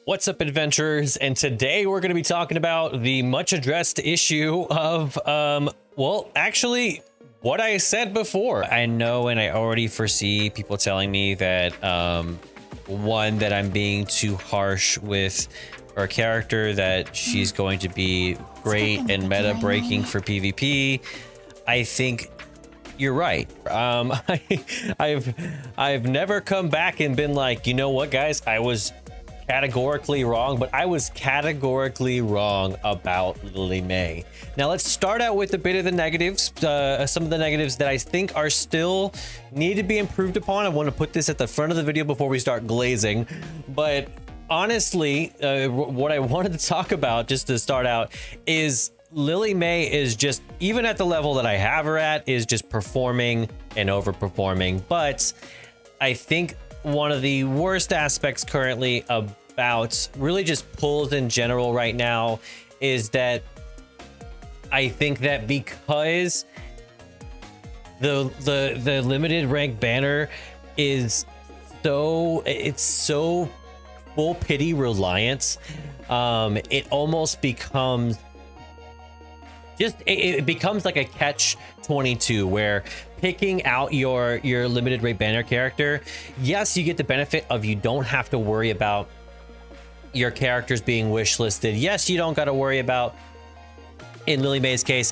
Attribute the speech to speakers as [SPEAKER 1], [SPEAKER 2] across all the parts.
[SPEAKER 1] What's up, adventurers? And today we're going to be talking about the much addressed issue of, well, actually, what I said before. I know, and I already foresee people telling me that, one, that I'm being too harsh with her character, that she's going to be great and meta breaking for PvP. I think you're right. I've never come back and been like, you know what, guys, I was categorically wrong, but I was categorically wrong about Lily May. Now let's start out with a bit of the negatives, some of the negatives that I think are still need to be improved upon. I want to put this at the front of the video before we start glazing, but honestly, what I wanted to talk about just to start out is Lily May is just, even at the level that I have her at, is just performing and overperforming. But I think one of the worst aspects currently about really just pulls in general right now is that I think that because the limited rank banner is so full pity reliant, it almost becomes it becomes like a catch-22 where picking out your limited rate banner character, yes, you get the benefit of you don't have to worry about your characters being wishlisted. Yes, you don't got to worry about, in Lily May's case,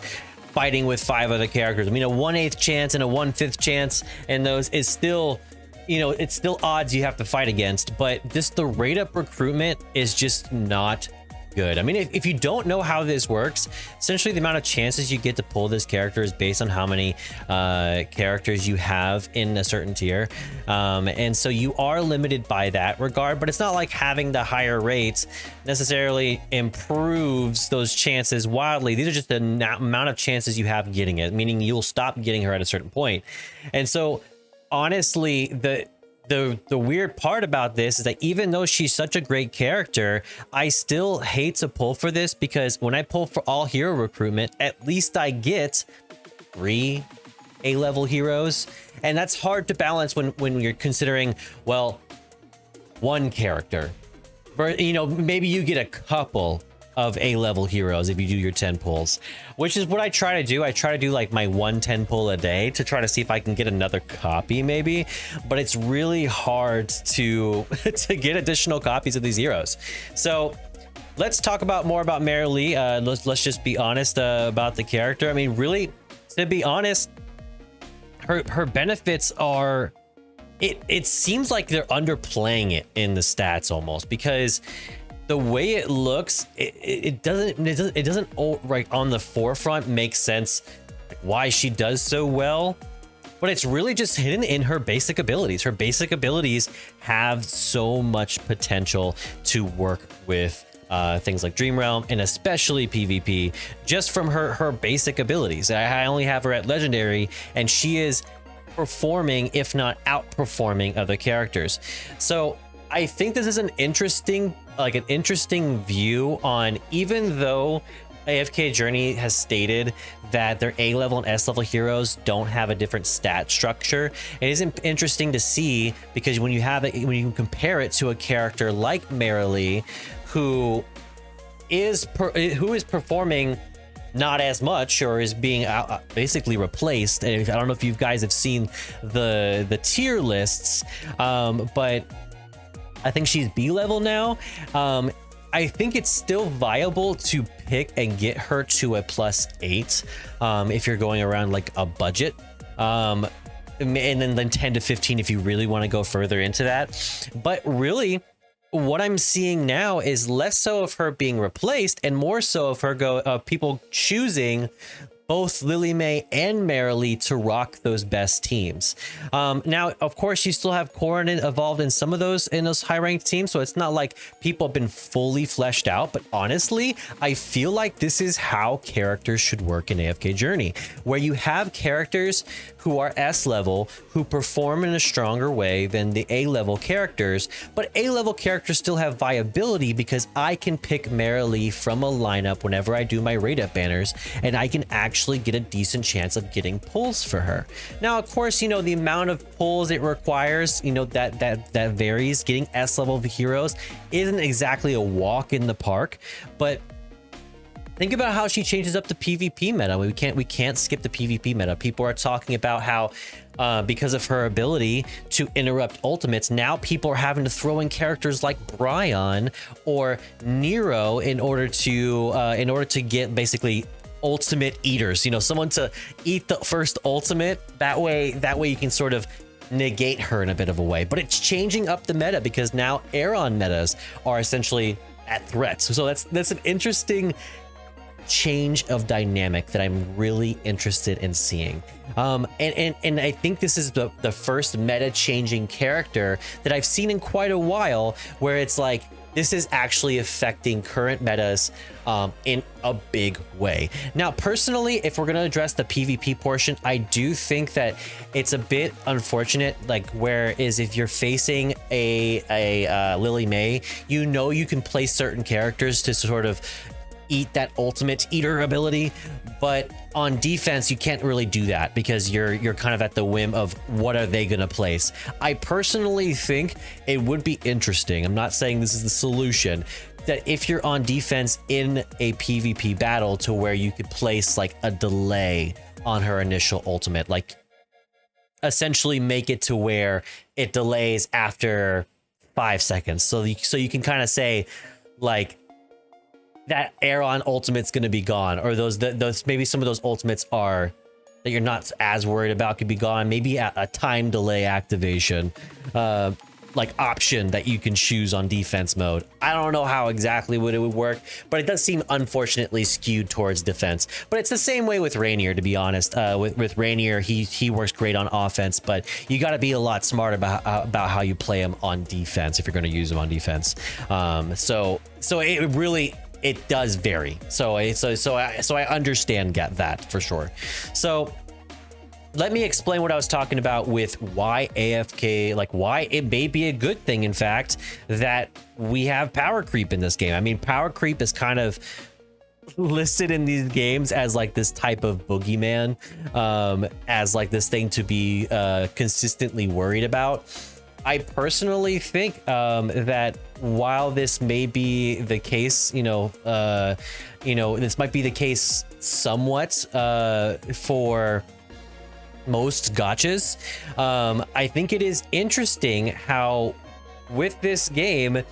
[SPEAKER 1] fighting with 5 other characters. I mean, a 1/8 chance and a 1/5 chance, and those is still, you know, it's still odds you have to fight against, but just the rate up recruitment is just not good. I mean, if you don't know how this works, essentially the amount of chances you get to pull this character is based on how many characters you have in a certain tier, and so you are limited by that regard. But it's not like having the higher rates necessarily improves those chances wildly. These are just the amount of chances you have getting it, meaning you'll stop getting her at a certain point. And so honestly, the weird part about this is that even though she's such a great character, I still hate to pull for this, because when I pull for all hero recruitment, at least I get 3 A-level heroes, and that's hard to balance when you're considering, well, one character. You know, maybe you get a couple of A-level heroes if you do your 10 pulls, which is what I try to do. I try to do like my 1 pull a day to try to see if I can get another copy maybe, but it's really hard to get additional copies of these heroes. So let's talk more about marilee. Let's just be honest about the character. I mean, really, to be honest, her benefits are, it seems like they're underplaying it in the stats almost, because the way it looks, it doesn't right on the forefront make sense why she does so well, but it's really just hidden in her basic abilities. Her basic abilities have so much potential to work with things like Dream Realm and especially PvP, just from her basic abilities. I only have her at Legendary, and she is performing, if not outperforming, other characters. So I think this is an interesting view on, even though AFK Journey has stated that their A-level and S-level heroes don't have a different stat structure. It is interesting to see, because when you compare it to a character like marilee, who is performing not as much, or is being basically replaced. And I don't know if you guys have seen the tier lists, but I think she's B level now. I think it's still viable to pick and get her to a +8 if you're going around like a budget, and then 10 to 15 if you really want to go further into that. But really, what I'm seeing now is less so of her being replaced and more so of her people choosing both Lily May and marilee to rock those best teams. Now, of course, you still have Corrin involved in some of those high ranked teams, so it's not like people have been fully fleshed out. But honestly, I feel like this is how characters should work in AFK Journey, where you have characters who are S level, who perform in a stronger way than the A level characters, but A level characters still have viability because I can pick marilee from a lineup whenever I do my rate up banners, and I can actually actually get a decent chance of getting pulls for her. Now, of course, you know, the amount of pulls it requires, you know, that varies. Getting S level heroes isn't exactly a walk in the park, but think about how she changes up the PvP meta. We can't skip the PvP meta. People are talking about how because of her ability to interrupt ultimates, now people are having to throw in characters like Bryon or Nero in order to get basically ultimate eaters. You know, someone to eat the first ultimate. That way you can sort of negate her in a bit of a way. But it's changing up the meta because now Aeron metas are essentially at threats. So that's an interesting change of dynamic that I'm really interested in seeing. And I think this is the first meta changing character that I've seen in quite a while where it's like this is actually affecting current metas in a big way. Now, personally, if we're going to address the PvP portion, I do think that it's a bit unfortunate, like whereas if you're facing a Lily May, you know you can play certain characters to sort of eat that ultimate eater ability, but on defense you can't really do that because you're kind of at the whim of what are they gonna place. I personally think it would be interesting, I'm not saying this is the solution, that if you're on defense in a PvP battle to where you could place like a delay on her initial ultimate, like essentially make it to where it delays after 5 seconds, so you can kind of say like that Aeron ultimate's going to be gone, or those maybe some of those ultimates are that you're not as worried about could be gone. Maybe a time delay activation like option that you can choose on defense mode. I don't know how exactly it would work, but it does seem unfortunately skewed towards defense. But it's the same way with Rainier, to be honest. With Rainier, he works great on offense, but you got to be a lot smart about how you play him on defense if you're going to use him on defense. So it really, it does vary. So I understand that for sure. So let me explain what I was talking about with why AFK, like why it may be a good thing, in fact, that we have power creep in this game. I mean, power creep is kind of listed in these games as like this type of boogeyman, as like this thing to be consistently worried about. I personally think that while this may be the case, this might be the case somewhat for most gachas. I think it is interesting how with this game,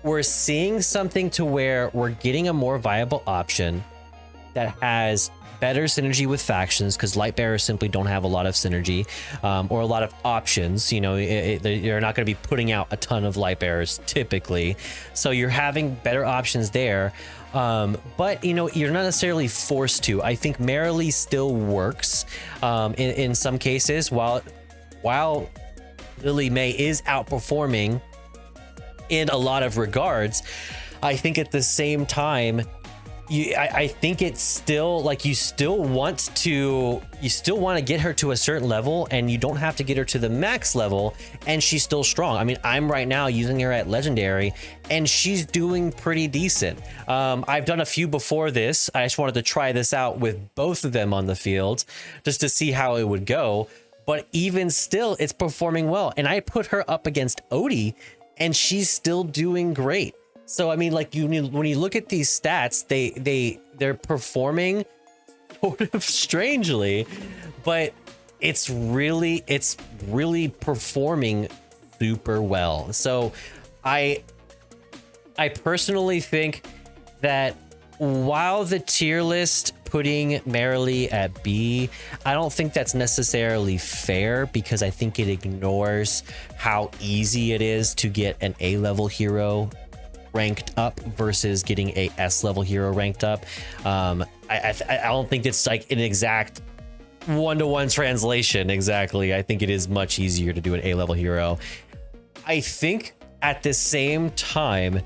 [SPEAKER 1] we're seeing something to where we're getting a more viable option that has better synergy with factions, because light bearers simply don't have a lot of synergy or a lot of options. You're not going to be putting out a ton of light bearers typically, so you're having better options there. But you're not necessarily forced to. I think marilee still works in some cases, while Lily May is outperforming in a lot of regards. I think at the same time, I think it's still like you still want to get her to a certain level, and you don't have to get her to the max level, and she's still strong. I mean, I'm right now using her at legendary, and she's doing pretty decent. I've done a few before this. I just wanted to try this out with both of them on the field just to see how it would go. But even still, it's performing well, and I put her up against Odie, and she's still doing great. So I mean, like when you look at these stats, they're performing sort of strangely, but it's really performing super well. So I personally think that while the tier list putting marilee at B, I don't think that's necessarily fair, because I think it ignores how easy it is to get an A level hero ranked up versus getting a S level hero ranked up. I don't think it's like an exact one-to-one translation exactly. I think it is much easier to do an A level hero. I think at the same time,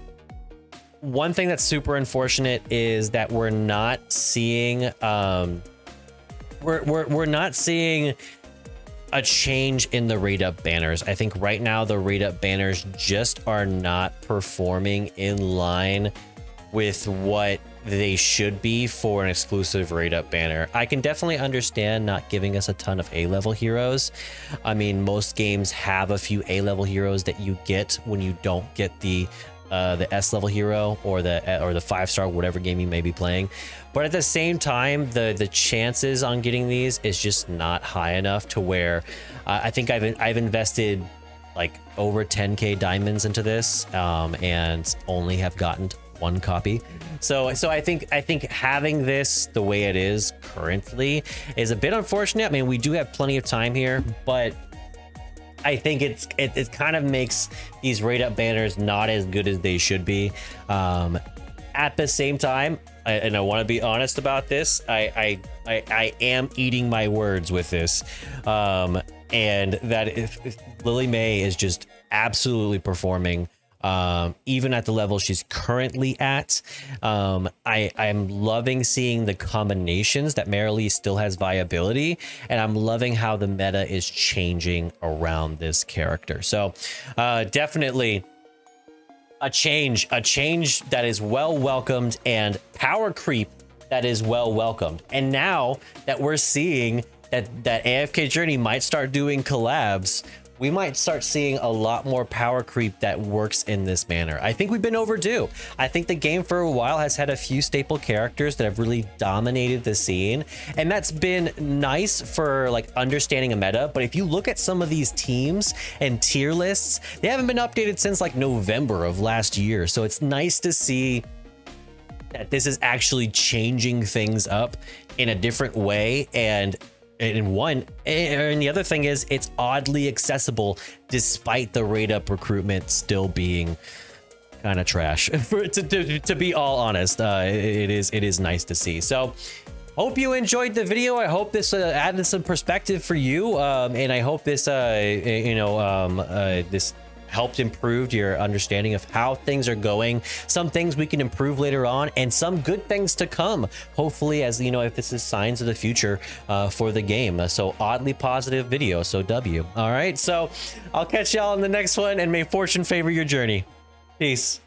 [SPEAKER 1] one thing that's super unfortunate is that we're not seeing we're not seeing a change in the rate up banners. I think right now the rate up banners just are not performing in line with what they should be for an exclusive rate up banner. I can definitely understand not giving us a ton of A-level heroes. I mean, most games have a few A-level heroes that you get when you don't get the S-level hero or the 5-star, whatever game you may be playing. But at the same time, the chances on getting these is just not high enough to where I think I've invested like over 10k diamonds into this, and only have gotten one copy. So I think having this the way it is currently is a bit unfortunate. I mean, we do have plenty of time here, but I think it kind of makes these rate up banners not as good as they should be. At the same time, and I want to be honest about this, I am eating my words with this, and that if Lily May is just absolutely performing, even at the level she's currently at. I'm loving seeing the combinations that marilee still has viability, and I'm loving how the meta is changing around this character. So definitely a change that is well welcomed, and power creep that is well welcomed. And now that we're seeing that AFK Journey might start doing collabs, we might start seeing a lot more power creep that works in this manner. I think we've been overdue. I think the game for a while has had a few staple characters that have really dominated the scene, and that's been nice for like understanding a meta. But if you look at some of these teams and tier lists, they haven't been updated since like November of last year. So it's nice to see that this is actually changing things up in a different way. And the other thing is it's oddly accessible despite the rate up recruitment still being kind of trash. To be all honest, it is nice to see. So hope you enjoyed the video. I hope this added some perspective for you, and I hope this this helped improve your understanding of how things are going, some things we can improve later on, and some good things to come, hopefully, as you know, if this is signs of the future for the game. So oddly positive video, so W. All right, so I'll catch y'all in the next one, and may fortune favor your journey. Peace.